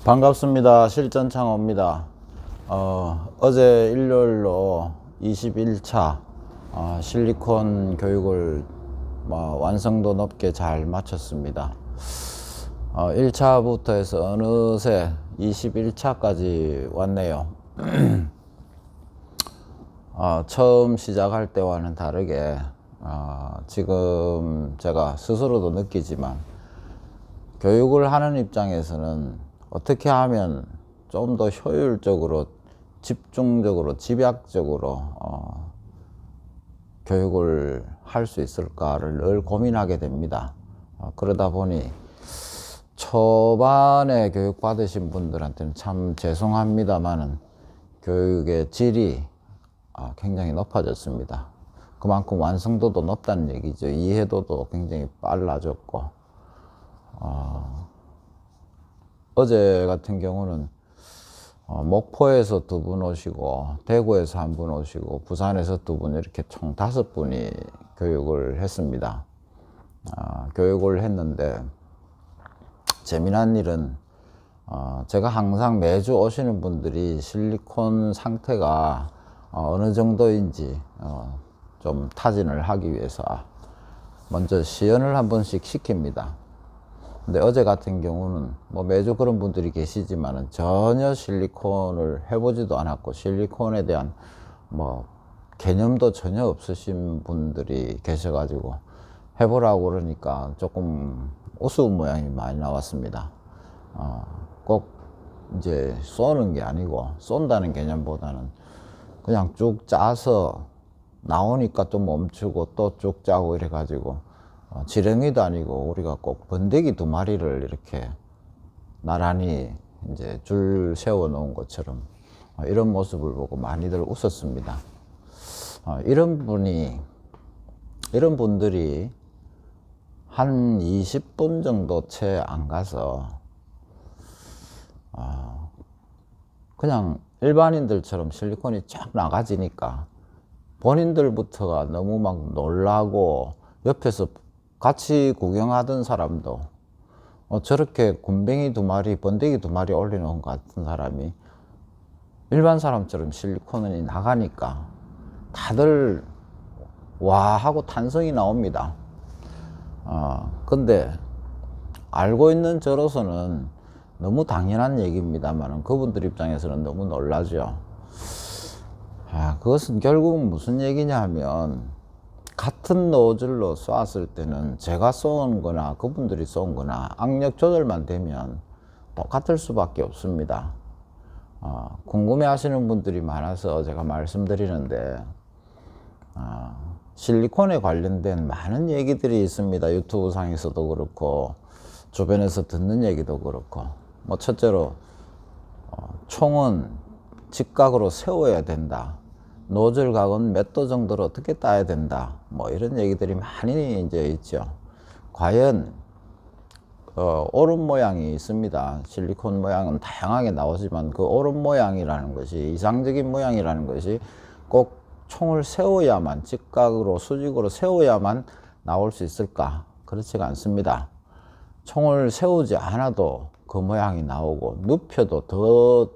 반갑습니다. 실전창호입니다. 어제 일요일로 21차 실리콘 교육을 완성도 높게 잘 마쳤습니다. 1차부터 해서 어느새 21차까지 왔네요. 처음 시작할 때와는 다르게 지금 제가 스스로도 느끼지만 교육을 하는 입장에서는 어떻게 하면 좀 더 효율적으로, 집중적으로, 집약적으로 교육을 할 수 있을까를 늘 고민하게 됩니다. 그러다 보니 초반에 교육 받으신 분들한테는 참 죄송합니다만은 교육의 질이 굉장히 높아졌습니다. 그만큼 완성도도 높다는 얘기죠. 이해도도 굉장히 빨라졌고, 어제 같은 경우는 목포에서 2분 오시고, 대구에서 1분 오시고, 부산에서 2분, 이렇게 총 5분이 교육을 했습니다. 교육을 했는데 재미난 일은 제가 항상 매주 오시는 분들이 실리콘 상태가 어느 정도인지 좀 타진을 하기 위해서 먼저 시연을 한 번씩 시킵니다. 근데 어제 같은 경우는 매주 그런 분들이 계시지만은 전혀 실리콘을 해보지도 않았고 실리콘에 대한 개념도 전혀 없으신 분들이 계셔가지고 해보라고 그러니까 조금 우스운 모양이 많이 나왔습니다. 꼭 이제 쏘는 게 아니고, 쏜다는 개념보다는 그냥 쭉 짜서 나오니까 또 멈추고 또 쭉 짜고 이래가지고 지렁이도 아니고 우리가 꼭 번데기 2마리를 이렇게 나란히 이제 줄 세워 놓은 것처럼 이런 모습을 보고 많이들 웃었습니다. 이런 분들이 한 20분 정도 채 안 가서 그냥 일반인들처럼 실리콘이 쫙 나가지니까 본인들부터가 너무 막 놀라고, 옆에서 같이 구경하던 사람도 저렇게 굼벵이 2마리, 번데기 2마리 올려놓은 것 같은 사람이 일반 사람처럼 실리콘이 나가니까 다들 와 하고 탄성이 나옵니다. 근데 알고 있는 저로서는 너무 당연한 얘기입니다만 그분들 입장에서는 너무 놀라죠. 그것은 결국은 무슨 얘기냐 하면, 같은 노즐로 쏘았을 때는 제가 쏜 거나 그분들이 쏜 거나 악력 조절만 되면 똑같을 수밖에 없습니다. 궁금해 하시는 분들이 많아서 제가 말씀드리는데, 실리콘에 관련된 많은 얘기들이 있습니다. 유튜브 상에서도 그렇고 주변에서 듣는 얘기도 그렇고, 첫째로 총은 직각으로 세워야 된다, 노즐 각은 몇 도 정도로 어떻게 따야 된다, 이런 얘기들이 많이 이제 있죠. 과연 오름 모양이 있습니다. 실리콘 모양은 다양하게 나오지만 그 오름 모양이라는 것이, 이상적인 모양이라는 것이 꼭 총을 세워야만, 직각으로 수직으로 세워야만 나올 수 있을까? 그렇지가 않습니다. 총을 세우지 않아도 그 모양이 나오고, 눕혀도 더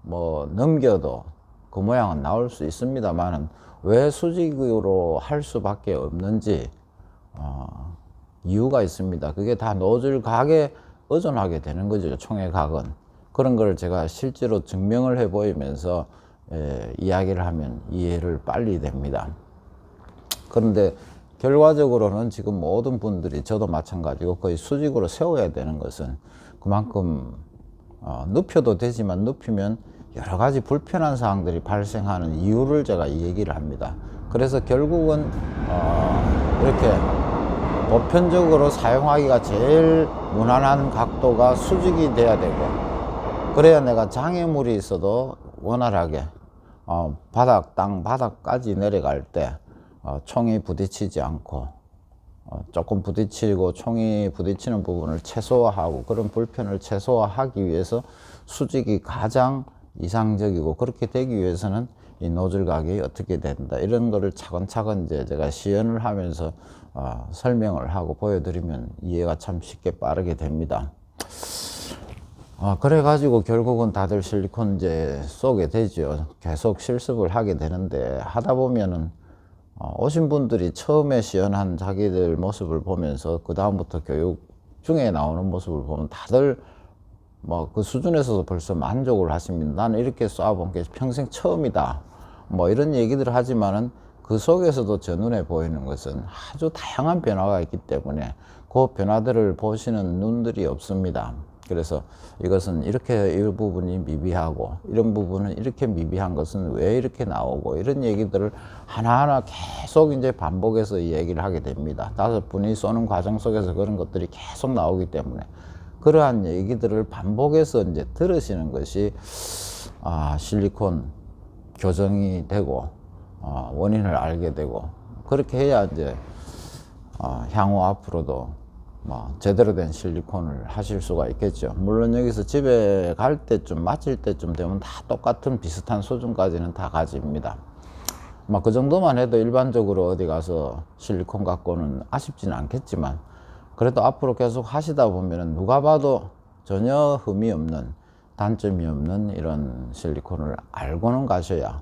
넘겨도 그 모양은 나올 수 있습니다만은 왜 수직으로 할 수밖에 없는지 이유가 있습니다. 그게 다 노즐 각에 의존하게 되는 거죠. 총의 각은. 그런 걸 제가 실제로 증명을 해 보이면서 이야기를 하면 이해를 빨리 됩니다. 그런데 결과적으로는 지금 모든 분들이, 저도 마찬가지고, 거의 수직으로 세워야 되는 것은 그만큼 눕혀도 되지만 눕히면 여러 가지 불편한 사항들이 발생하는 이유를 제가 이 얘기를 합니다. 그래서 결국은 이렇게 보편적으로 사용하기가 제일 무난한 각도가 수직이 돼야 되고, 그래야 내가 장애물이 있어도 원활하게 땅 바닥까지 내려갈 때 총이 부딪히지 않고, 조금 부딪히고 총이 부딪히는 부분을 최소화하고, 그런 불편을 최소화하기 위해서 수직이 가장 이상적이고, 그렇게 되기 위해서는 이 노즐 각이 어떻게 된다, 이런 거를 차근차근 이제 제가 시연을 하면서 설명을 하고 보여드리면 이해가 참 쉽게 빠르게 됩니다. 그래가지고 결국은 다들 실리콘 이제 쏘게 되죠. 계속 실습을 하게 되는데, 하다 보면은, 오신 분들이 처음에 시연한 자기들 모습을 보면서, 그다음부터 교육 중에 나오는 모습을 보면 다들 뭐 그 수준에서도 벌써 만족을 하십니다. 나는 이렇게 쏴본 게 평생 처음이다. 뭐 이런 얘기들을 하지만은 그 속에서도 저 눈에 보이는 것은 아주 다양한 변화가 있기 때문에 그 변화들을 보시는 눈들이 없습니다. 그래서 이것은 이렇게 이 부분이 미비하고 이런 부분은 이렇게 미비한 것은 왜 이렇게 나오고 이런 얘기들을 하나하나 계속 이제 반복해서 이 얘기를 하게 됩니다. 5분이 쏘는 과정 속에서 그런 것들이 계속 나오기 때문에 그러한 얘기들을 반복해서 이제 들으시는 것이 실리콘 교정이 되고 원인을 알게 되고 그렇게 해야 이제 향후 앞으로도 뭐 제대로 된 실리콘을 하실 수가 있겠죠. 물론 여기서 집에 갈 때쯤 마칠 때쯤 되면 다 똑같은 비슷한 수준까지는 다 가집니다. 막 그 정도만 해도 일반적으로 어디 가서 실리콘 갖고는 아쉽지는 않겠지만 그래도 앞으로 계속 하시다 보면은 누가 봐도 전혀 흠이 없는 단점이 없는 이런 실리콘을 알고는 가셔야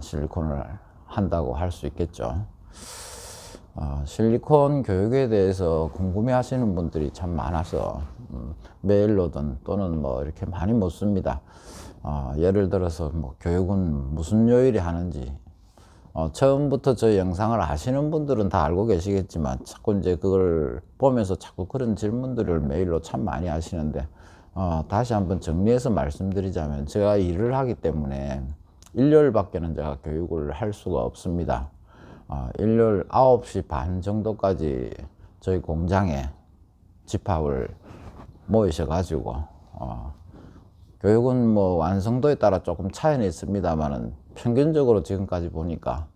실리콘을 한다고 할 수 있겠죠. 실리콘 교육에 대해서 궁금해 하시는 분들이 참 많아서 메일로든 또는 뭐 이렇게 많이 묻습니다. 예를 들어서 뭐 교육은 무슨 요일에 하는지 처음부터 저희 영상을 아시는 분들은 다 알고 계시겠지만 자꾸 이제 그걸 보면서 자꾸 그런 질문들을 메일로 참 많이 하시는데 다시 한번 정리해서 말씀드리자면 제가 일을 하기 때문에 일요일밖에는 제가 교육을 할 수가 없습니다. 일요일 9시 반 정도까지 저희 공장에 집합을 모이셔 가지고 교육은 뭐 완성도에 따라 조금 차이는 있습니다만은 평균적으로 지금까지 보니까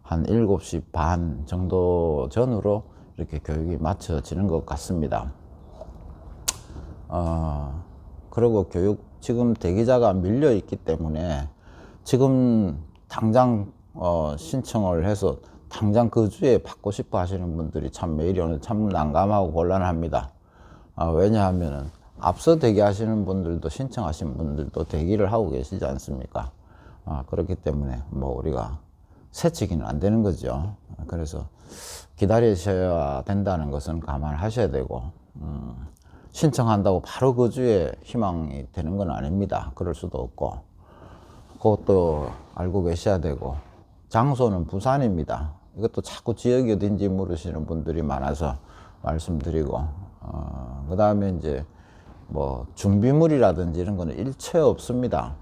한 7시 반 정도 전후로 이렇게 교육이 마쳐지는 것 같습니다. 그리고 교육 지금 대기자가 밀려 있기 때문에 지금 당장 신청을 해서 당장 그 주에 받고 싶어 하시는 분들이 참 메일이 오늘 참 난감하고 곤란합니다. 왜냐하면은 앞서 대기하시는 분들도 신청하신 분들도 대기를 하고 계시지 않습니까? 그렇기 때문에 뭐 우리가 새치기는 안 되는 거죠. 그래서 기다리셔야 된다는 것은 감안하셔야 되고 신청한다고 바로 그 주에 희망이 되는 건 아닙니다. 그럴 수도 없고 그것도 알고 계셔야 되고 장소는 부산입니다. 이것도 자꾸 지역이 어딘지 물으시는 분들이 많아서 말씀드리고 그 다음에 이제 뭐 준비물이라든지 이런 거는 일체 없습니다.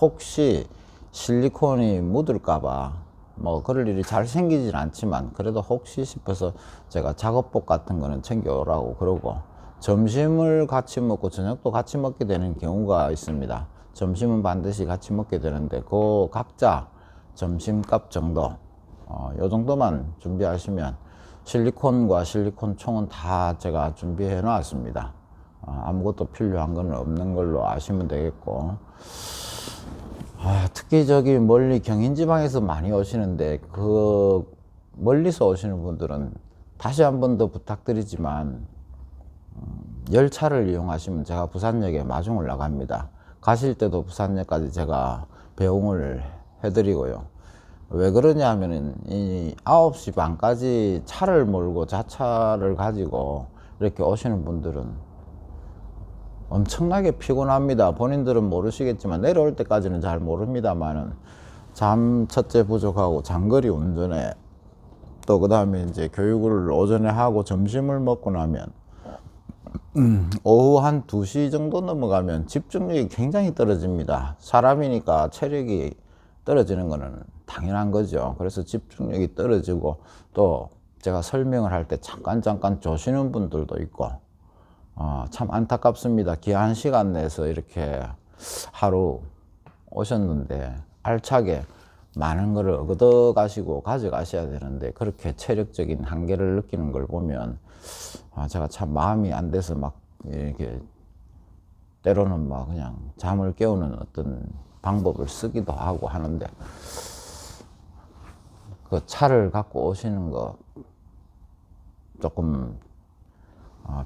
혹시 실리콘이 묻을까봐 뭐 그럴 일이 잘 생기진 않지만 그래도 혹시 싶어서 제가 작업복 같은 거는 챙겨오라고 그러고 점심을 같이 먹고 저녁도 같이 먹게 되는 경우가 있습니다. 점심은 반드시 같이 먹게 되는데 그 각자 점심값 정도 요 정도만 준비하시면 실리콘과 실리콘 총은 다 제가 준비해 놨습니다. 아무것도 필요한 건 없는 걸로 아시면 되겠고 특히 저기 멀리 경인지방에서 많이 오시는데 그 멀리서 오시는 분들은 다시 한 번 더 부탁드리지만 열차를 이용하시면 제가 부산역에 마중을 나갑니다. 가실 때도 부산역까지 제가 배웅을 해드리고요. 왜 그러냐 하면은 이 9시 반까지 차를 몰고 자차를 가지고 이렇게 오시는 분들은 엄청나게 피곤합니다. 본인들은 모르시겠지만 내려올 때까지는 잘 모릅니다만은 잠 첫째 부족하고 장거리 운전에 또 그 다음에 이제 교육을 오전에 하고 점심을 먹고 나면 오후 한 2시 정도 넘어가면 집중력이 굉장히 떨어집니다. 사람이니까 체력이 떨어지는 거는 당연한 거죠. 그래서 집중력이 떨어지고 또 제가 설명을 할 때 잠깐 조시는 분들도 있고 참 안타깝습니다. 귀한 시간 내서 이렇게 하루 오셨는데 알차게 많은 걸 얻어 가시고 가져가셔야 되는데 그렇게 체력적인 한계를 느끼는 걸 보면 제가 참 마음이 안 돼서 막 이렇게 때로는 막 그냥 잠을 깨우는 어떤 방법을 쓰기도 하고 하는데 그 차를 갖고 오시는 거 조금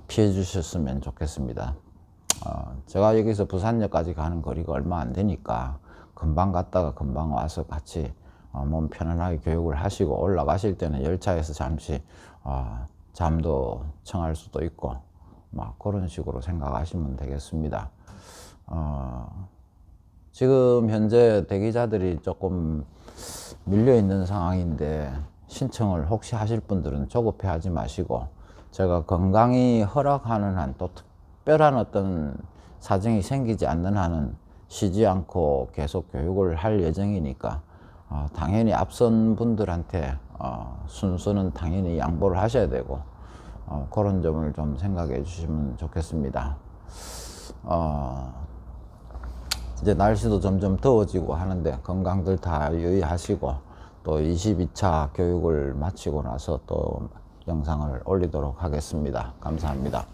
피해 주셨으면 좋겠습니다. 제가 여기서 부산역까지 가는 거리가 얼마 안 되니까 금방 갔다가 금방 와서 같이 몸 편안하게 교육을 하시고, 올라가실 때는 열차에서 잠시 잠도 청할 수도 있고 막 그런 식으로 생각하시면 되겠습니다. 지금 현재 대기자들이 조금 밀려 있는 상황인데, 신청을 혹시 하실 분들은 조급해 하지 마시고, 제가 건강이 허락하는 한, 또 특별한 어떤 사정이 생기지 않는 한은 쉬지 않고 계속 교육을 할 예정이니까 당연히 앞선 분들한테 순서는 당연히 양보를 하셔야 되고, 그런 점을 좀 생각해 주시면 좋겠습니다. 이제 날씨도 점점 더워지고 하는데 건강들 다 유의하시고, 또 22차 교육을 마치고 나서 또 영상을 올리도록 하겠습니다. 감사합니다.